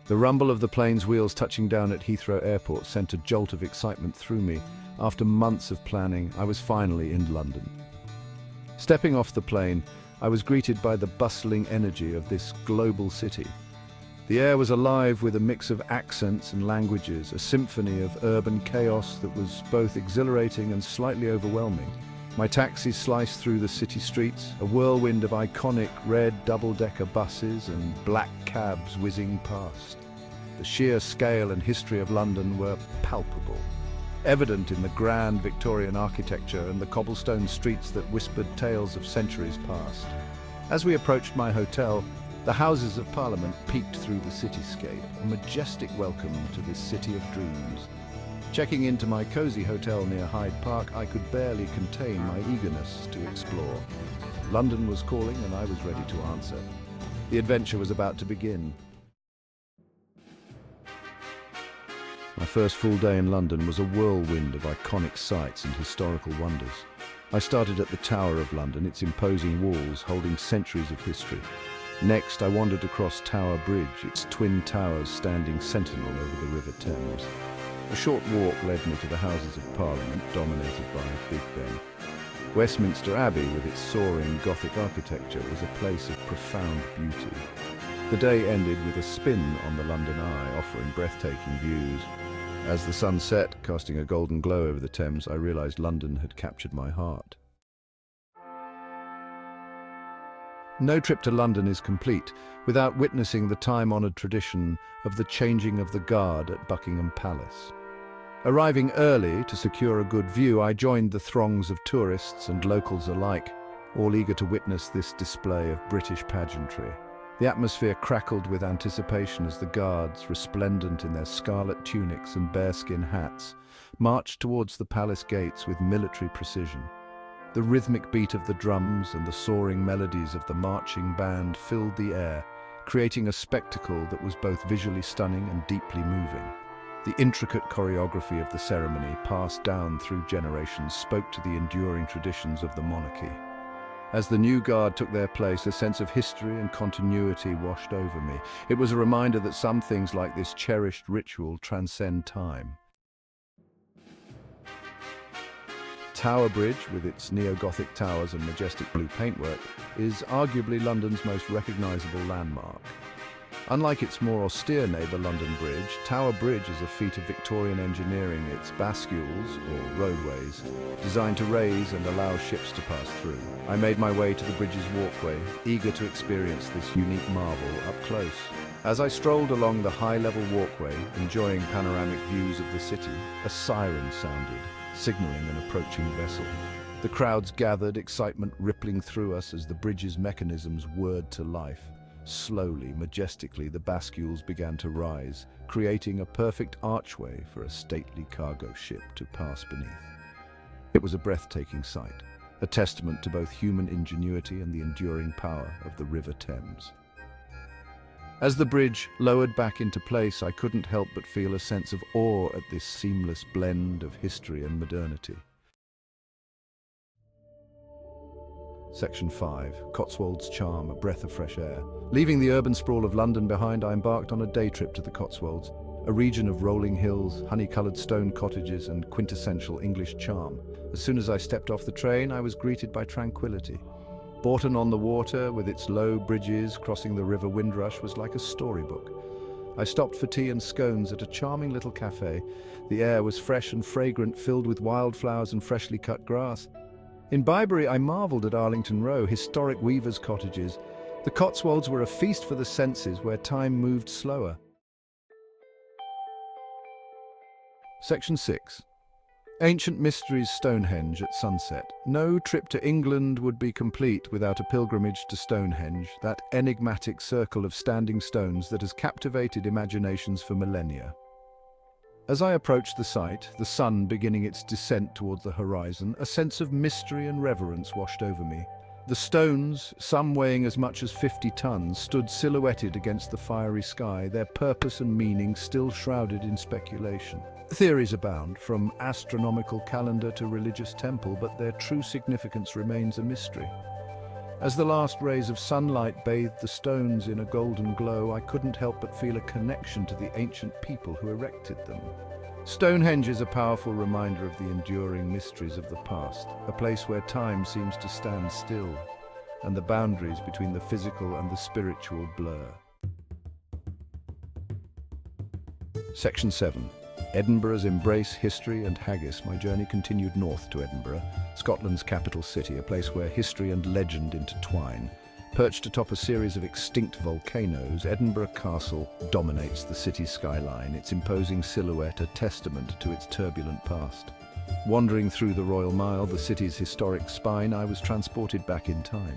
The rumble of the plane's wheels touching down at Heathrow Airport sent a jolt of excitement through me. After months of planning, I was finally in London. Stepping off the plane, I was greeted by the bustling energy of this global city. The air was alive with a mix of accents and languages, a symphony of urban chaos that was both exhilarating and slightly overwhelming. My taxi sliced through the city streets, a whirlwind of iconic red double-decker buses and black cabs whizzing past. The sheer scale and history of London were palpable, evident in the grand Victorian architecture and the cobblestone streets that whispered tales of centuries past. As we approached my hotel, the Houses of Parliament peeked through the cityscape, a majestic welcome to this city of dreams. Checking into my cozy hotel near Hyde Park, I could barely contain my eagerness to explore. London was calling and I was ready to answer. The adventure was about to begin. My first full day in London was a whirlwind of iconic sights and historical wonders. I started at the Tower of London, its imposing walls holding centuries of history. Next, I wandered across Tower Bridge, its twin towers standing sentinel over the River Thames. A short walk led me to the Houses of Parliament, dominated by Big Ben. Westminster Abbey, with its soaring Gothic architecture, was a place of profound beauty. The day ended with a spin on the London Eye, offering breathtaking views. As the sun set, casting a golden glow over the Thames, I realized London had captured my heart. No trip to London is complete without witnessing the time-honoured tradition of the changing of the guard at Buckingham Palace. Arriving early to secure a good view, I joined the throngs of tourists and locals alike, all eager to witness this display of British pageantry. The atmosphere crackled with anticipation as the guards, resplendent in their scarlet tunics and bearskin hats, marched towards the palace gates with military precision. The rhythmic beat of the drums and the soaring melodies of the marching band filled the air, creating a spectacle that was both visually stunning and deeply moving. The intricate choreography of the ceremony, passed down through generations, spoke to the enduring traditions of the monarchy. As the new guard took their place, a sense of history and continuity washed over me. It was a reminder that some things like this cherished ritual transcend time. Tower Bridge, with its neo-Gothic towers and majestic blue paintwork, is arguably London's most recognisable landmark. Unlike its more austere neighbour London Bridge, Tower Bridge is a feat of Victorian engineering, its bascules, or roadways, designed to raise and allow ships to pass through. I made my way to the bridge's walkway, eager to experience this unique marvel up close. As I strolled along the high-level walkway, enjoying panoramic views of the city, a siren sounded, signalling an approaching vessel. The crowds gathered, excitement rippling through us as the bridge's mechanisms whirred to life. Slowly, majestically, the bascules began to rise, creating a perfect archway for a stately cargo ship to pass beneath. It was a breathtaking sight, a testament to both human ingenuity and the enduring power of the River Thames. As the bridge lowered back into place, I couldn't help but feel a sense of awe at this seamless blend of history and modernity. Section 5. Cotswolds charm, a breath of fresh air. Leaving the urban sprawl of London behind, I embarked on a day trip to the Cotswolds, a region of rolling hills, honey-coloured stone cottages and quintessential English charm. As soon as I stepped off the train, I was greeted by tranquility. Bourton on the Water, with its low bridges crossing the River Windrush, was like a storybook. I stopped for tea and scones at a charming little cafe. The air was fresh and fragrant, filled with wildflowers and freshly cut grass. In Bybury, I marvelled at Arlington Row, historic weavers' cottages. The Cotswolds were a feast for the senses, where time moved slower. Section 6. Ancient Mysteries Stonehenge at sunset. No trip to England would be complete without a pilgrimage to Stonehenge, that enigmatic circle of standing stones that has captivated imaginations for millennia. As I approached the site, the sun beginning its descent towards the horizon, a sense of mystery and reverence washed over me. The stones, some weighing as much as 50 tons, stood silhouetted against the fiery sky, their purpose and meaning still shrouded in speculation. Theories abound, from astronomical calendar to religious temple, but their true significance remains a mystery. As the last rays of sunlight bathed the stones in a golden glow, I couldn't help but feel a connection to the ancient people who erected them. Stonehenge is a powerful reminder of the enduring mysteries of the past, a place where time seems to stand still, and the boundaries between the physical and the spiritual blur. Section 7. Edinburgh's embrace, history and haggis. My journey continued north to Edinburgh, Scotland's capital city, a place where history and legend intertwine. Perched atop a series of extinct volcanoes, Edinburgh Castle dominates the city's skyline, its imposing silhouette a testament to its turbulent past. Wandering through the Royal Mile, the city's historic spine, I was transported back in time.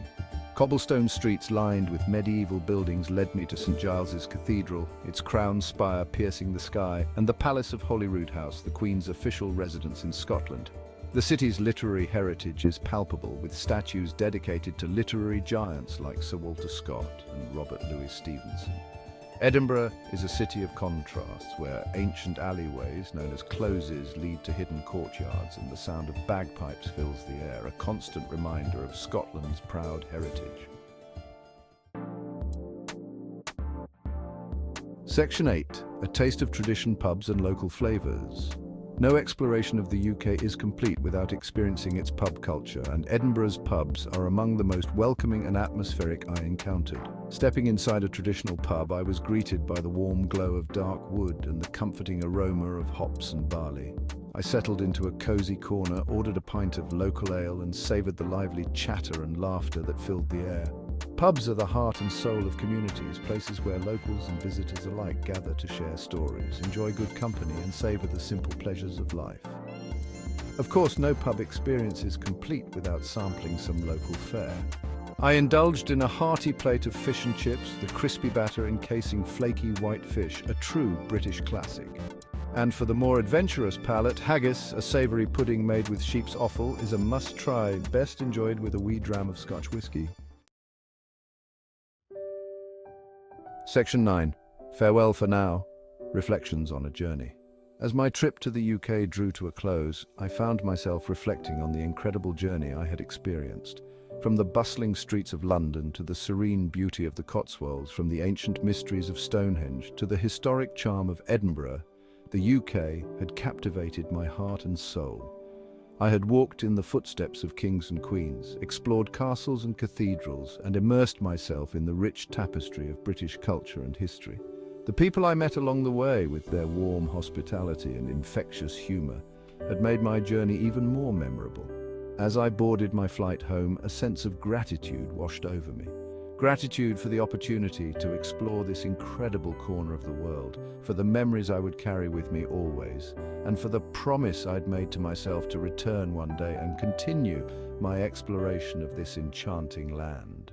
Cobblestone streets lined with medieval buildings led me to St. Giles's Cathedral, its crown spire piercing the sky, and the Palace of Holyrood House, the Queen's official residence in Scotland. The city's literary heritage is palpable, with statues dedicated to literary giants like Sir Walter Scott and Robert Louis Stevenson. Edinburgh is a city of contrasts, where ancient alleyways known as closes lead to hidden courtyards, and the sound of bagpipes fills the air, a constant reminder of Scotland's proud heritage. Section 8. A taste of tradition, pubs and local flavours. No exploration of the UK is complete without experiencing its pub culture, and Edinburgh's pubs are among the most welcoming and atmospheric I encountered. Stepping inside a traditional pub, I was greeted by the warm glow of dark wood and the comforting aroma of hops and barley. I settled into a cosy corner, ordered a pint of local ale, and savoured the lively chatter and laughter that filled the air. Pubs are the heart and soul of communities, places where locals and visitors alike gather to share stories, enjoy good company, and savour the simple pleasures of life. Of course, no pub experience is complete without sampling some local fare. I indulged in a hearty plate of fish and chips, the crispy batter encasing flaky white fish, a true British classic. And for the more adventurous palate, haggis, a savoury pudding made with sheep's offal, is a must-try, best enjoyed with a wee dram of Scotch whisky. Section 9. Farewell for now. Reflections on a journey. As my trip to the UK drew to a close, I found myself reflecting on the incredible journey I had experienced. From the bustling streets of London to the serene beauty of the Cotswolds, from the ancient mysteries of Stonehenge to the historic charm of Edinburgh, the UK had captivated my heart and soul. I had walked in the footsteps of kings and queens, explored castles and cathedrals, and immersed myself in the rich tapestry of British culture and history. The people I met along the way, with their warm hospitality and infectious humour, had made my journey even more memorable. As I boarded my flight home, a sense of gratitude washed over me. Gratitude for the opportunity to explore this incredible corner of the world, for the memories I would carry with me always, and for the promise I'd made to myself to return one day and continue my exploration of this enchanting land.